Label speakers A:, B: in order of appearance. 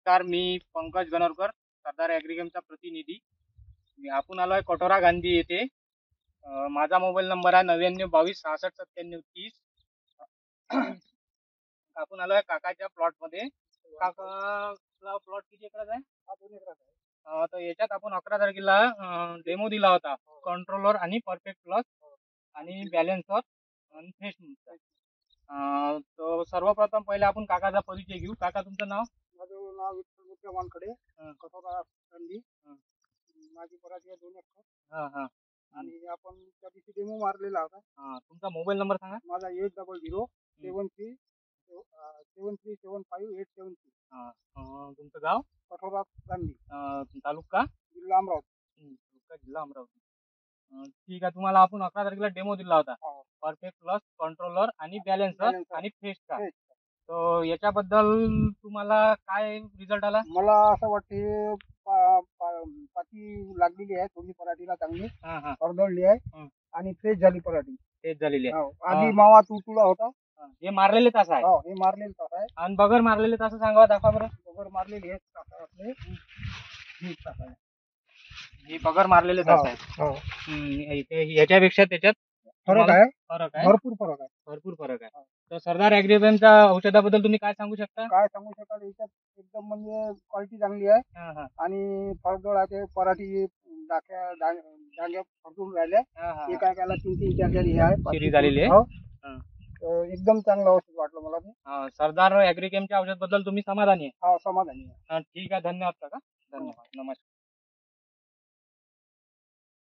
A: नमस्कार, मी पंकज गणोरकर, सरदार ॲग्रीकेमचा प्रतिनिधी. आपण आलोय कटोरा गांधी येथे. माझा मोबाईल नंबर आहे 9922669730. आपण आलोय काकाच्या प्लॉटमध्ये. काकाला प्लॉट किती एकराचा आहे? 2 एकराचा आहे. तर याच्यात आपण 11 तारखेला डेमो दिला होता. कंट्रोलर आणि परफेक्ट प्लस आणि बॅलन्सर आणि फ्रेश. तर सर्वप्रथम पहिले आपण काकाचा परिचय घेऊ. काका, तुमचं नाव?
B: माझं नाव विठ्ठल मुद्रा वानखडे, कटोरा गांधी. माझी पराठी आहे 2 एकर.
A: हां हां.
B: आणि आपण त्या दिवशी डेमो मारलेला होता.
A: तुमचा मोबाईल नंबर सांगा.
B: माझा 800737575873.
A: तुमचं गाव?
B: कटोरा गांधी,
A: तालुका?
B: जिल्हा अमरावती.
A: जिल्हा अमरावती. ठीक आहे. तुम्हाला आपण 11 तारखेला डेमो दिला होता.
B: हो.
A: परफेक्ट प्लस, कंट्रोलर आणि बॅलन्सर
B: Balancer.
A: आणि फेसचा.
B: तेच.
A: तर याच्याबद्दल तुम्हाला काय रिझल्ट आला?
B: मला असं वाटते पाती लागलेली आहे थोडी पराठीला चांगली, फरदळली आहे आणि फ्रेश झाली पराठी.
A: तेच झालेली आहे.
B: हो. आधी मावा तुटुला होता.
A: हे मारलेले तास आहे
B: हो, हे मारलेलं तास आहे.
A: आणि बगर मारलेले तास सांगा, दाखवा बरं.
B: बगर मारलेली आहे तास आहे आपले. ही तास आहे.
A: हे बगर मारलेले तास आहे.
B: हो.
A: याच्यापेक्षा त्याच्यात
B: फरक आहे,
A: फरक आहे,
B: भरपूर फरक आहे.
A: भरपूर फरक आहे. तर सरदार ॲग्रीकेमच्या औषधाबद्दल तुम्ही काय सांगू शकता?
B: काय सांगू शकाल, याच्यात एकदम म्हणजे क्वालिटी चांगली आहे आणि फळगळ आहे. पराठी डांग्या फरतून राहिल्या. एकाला 3-3, 4-4 हे आहे,
A: शिरी झालेली आहे.
B: हो. तर एकदम चांगलं औषध वाटलं मला ते.
A: सरदार ॲग्रीकेमच्या औषध बद्दल तुम्ही समाधानी आहे?
B: हो, समाधानी आहे.
A: ठीक आहे. धन्यवाद काका. धन्यवाद. नमस्कार.